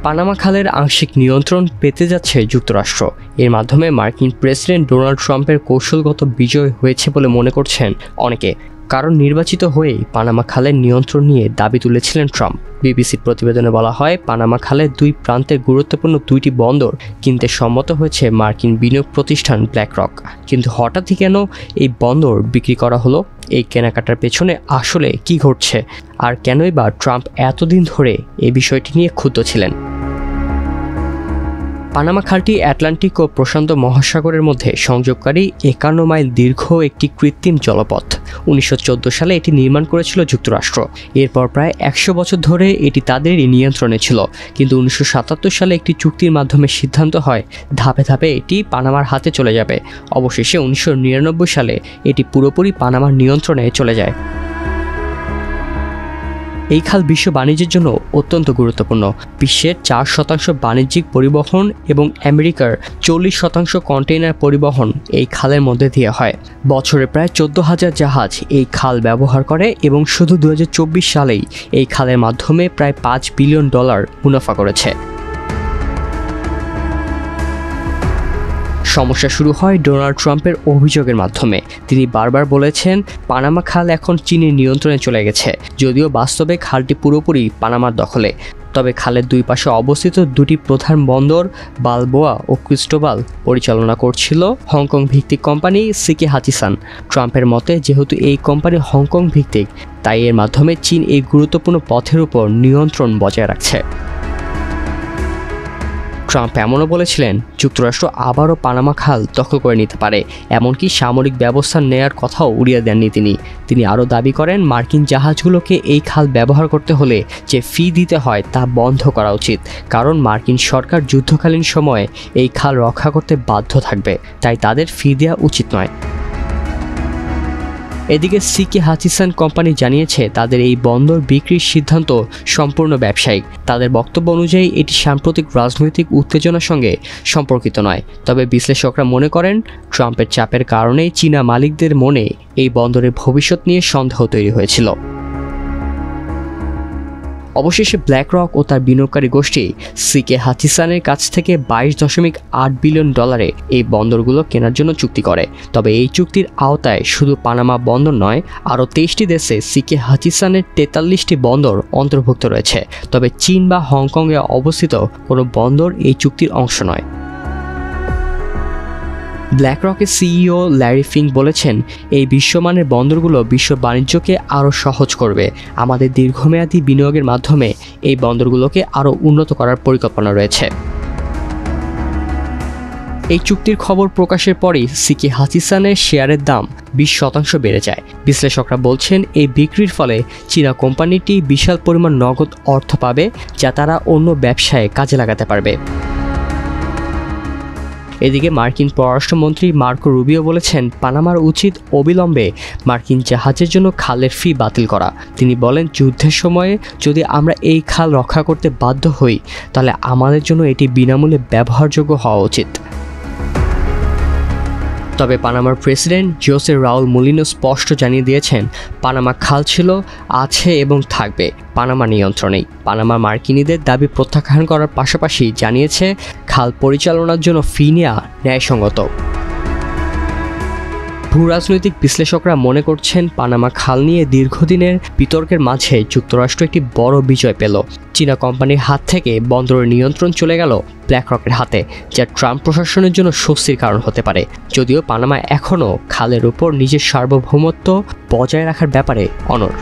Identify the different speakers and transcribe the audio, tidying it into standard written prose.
Speaker 1: Panama খালের আংশিক নিয়ন্ত্রণ পেতে যাচ্ছে যুক্তরাষ্ট্র। এর মাধ্যমে মার্কিন প্রেসিডেন্ট ডোনাল্ড ট্রাম্পের কৌশলগত বিজয় হয়েছে বলে মনে করছেন অনেকে। কারণ নির্বাচিত হয়েই পানামা খালের নিয়ন্ত্রণ নিয়ে দাবি তুলেছিলেন ট্রাম্প। বিবিসির প্রতিবেদনে বলা হয়, পানামা খালের দুই প্রান্তের গুরুত্বপূর্ণ দুইটি বন্দর কিনতে সম্মত হয়েছে মার্কিন বিনিয়োগ প্রতিষ্ঠান ব্ল্যাকরক। কিন্তু হঠাৎই কেন এই বন্দর বিক্রি করা হলো? এই কেনাকাটার পেছনে আসলে কি ঘটছে, আর কেনই বা ট্রাম্প এতদিন ধরে এই বিষয়টি নিয়ে ক্ষুব্ধ ছিলেন? পানামা খালটি আটলান্টিক ও প্রশান্ত মহাসাগরের মধ্যে সংযোগকারী 51 মাইল দীর্ঘ একটি কৃত্রিম জলপথ। 1914 সালে এটি নির্মাণ করেছিল যুক্তরাষ্ট্র। এরপর প্রায় 100 বছর ধরে এটি তাদেরই নিয়ন্ত্রণে ছিল। কিন্তু 1977 সালে একটি চুক্তির মাধ্যমে সিদ্ধান্ত হয় ধাপে ধাপে এটি পানামার হাতে চলে যাবে। অবশেষে 1999 সালে এটি পুরোপুরি পানামার নিয়ন্ত্রণে চলে যায়। এই খাল বিশ্ব বাণিজ্যের জন্য অত্যন্ত গুরুত্বপূর্ণ। বিশ্বের 4% বাণিজ্যিক পরিবহন এবং আমেরিকার 40% কন্টেইনার পরিবহন এই খালের মধ্যে দিয়ে হয়। বছরে প্রায় 14,000 জাহাজ এই খাল ব্যবহার করে এবং শুধু 2024 সালেই এই খালের মাধ্যমে প্রায় $5 বিলিয়ন মুনাফা করেছে। সমস্যা শুরু হয় ডোনাল্ড ট্রাম্পের অভিযোগের মাধ্যমে। তিনি বারবার বলেছেন পানামা খাল এখন চীনের নিয়ন্ত্রণে চলে গেছে, যদিও বাস্তবে খালটি পুরোপুরি পানামার দখলে। তবে খালের দুই পাশে অবস্থিত দুটি প্রধান বন্দর বালবোয়া ও ক্রিস্টোবাল পরিচালনা করছিল হংকং ভিত্তিক কোম্পানি সিকে হাচিসান। ট্রাম্পের মতে যেহেতু এই কোম্পানি হংকং ভিত্তিক, তাই এর মাধ্যমে চীন এই গুরুত্বপূর্ণ পথের উপর নিয়ন্ত্রণ বজায় রাখছে। ট্রাম্প এমনও বলেছিলেন যুক্তরাষ্ট্র আবারও পানামা খাল দখল করে নিতে পারে, এমনকি সামরিক ব্যবস্থা নেয়ার কথাও উড়িয়ে দেননি তিনি আরও দাবি করেন মার্কিন জাহাজগুলোকে এই খাল ব্যবহার করতে হলে যে ফি দিতে হয় তা বন্ধ করা উচিত, কারণ মার্কিন সরকার যুদ্ধকালীন সময়ে এই খাল রক্ষা করতে বাধ্য থাকবে, তাই তাদের ফি দেওয়া উচিত নয়। এদিকে সিকে হাচিসান কোম্পানি জানিয়েছে তাদের এই বন্দর বিক্রির সিদ্ধান্ত সম্পূর্ণ ব্যবসায়িক। তাদের বক্তব্য অনুযায়ী এটি সাম্প্রতিক রাজনৈতিক উত্তেজনার সঙ্গে সম্পর্কিত নয়। তবে বিশ্লেষকরা মনে করেন ট্রাম্পের চাপের কারণেই চীনা মালিকদের মনে এই বন্দরের ভবিষ্যৎ নিয়ে সন্দেহ তৈরি হয়েছিল। অবশেষে ব্ল্যাকরক ও তার বিনিয়োগকারী গোষ্ঠী সিকে হাচিসানের কাছ থেকে $22.8 বিলিয়ন এই বন্দরগুলো কেনার জন্য চুক্তি করে। তবে এই চুক্তির আওতায় শুধু পানামা বন্দর নয়, আরও 23টি দেশে সিকে হাচিসানের 43টি বন্দর অন্তর্ভুক্ত রয়েছে। তবে চীন বা হংকংয়ে অবস্থিত কোনো বন্দর এই চুক্তির অংশ নয়। ব্ল্যাকরকের সিইও ল্যারি ফিঙ্ক বলেছেন, এই বিশ্বমানের বন্দরগুলো বিশ্ব বাণিজ্যকে আরও সহজ করবে। আমাদের দীর্ঘমেয়াদী বিনিয়োগের মাধ্যমে এই বন্দরগুলোকে আরও উন্নত করার পরিকল্পনা রয়েছে। এই চুক্তির খবর প্রকাশের পরেই সিকে হাচিসানের শেয়ারের দাম 20% বেড়ে যায়। বিশ্লেষকরা বলছেন এই বিক্রির ফলে চীনা কোম্পানিটি বিশাল পরিমাণ নগদ অর্থ পাবে, যা তারা অন্য ব্যবসায় কাজে লাগাতে পারবে। এদিকে মার্কিন পররাষ্ট্রমন্ত্রী মার্কো রুবিও বলেছেন পানামার উচিত অবিলম্বে মার্কিন জাহাজের জন্য খালের ফি বাতিল করা। তিনি বলেন, যুদ্ধের সময়ে যদি আমরা এই খাল রক্ষা করতে বাধ্য হই, তাহলে আমাদের জন্য এটি বিনামূল্যে ব্যবহারযোগ্য হওয়া উচিত। তবে পানামার প্রেসিডেন্ট জোসে রাউল মুলিনো স্পষ্ট জানিয়ে দিয়েছেন পানামা খাল ছিল, আছে এবং থাকবে পানামা নিয়ন্ত্রণেই। পানামা মার্কিনীদের দাবি প্রত্যাখ্যান করার পাশাপাশি জানিয়েছে খাল পরিচালনার জন্য ফি নেওয়া ন্যায়সঙ্গত। ভূরাজনৈতিক বিশ্লেষকরা মনে করছেন পানামা খাল নিয়ে দীর্ঘদিনের বিতর্কের মাঝে যুক্তরাষ্ট্র একটি বড় বিজয় পেল। চীনা কোম্পানির হাত থেকে বন্দরের নিয়ন্ত্রণ চলে গেল ব্ল্যাকরকের হাতে, যা ট্রাম্প প্রশাসনের জন্য স্বস্তির কারণ হতে পারে। যদিও পানামা এখনও খালের উপর নিজের সার্বভৌমত্ব বজায় রাখার ব্যাপারে অনড়।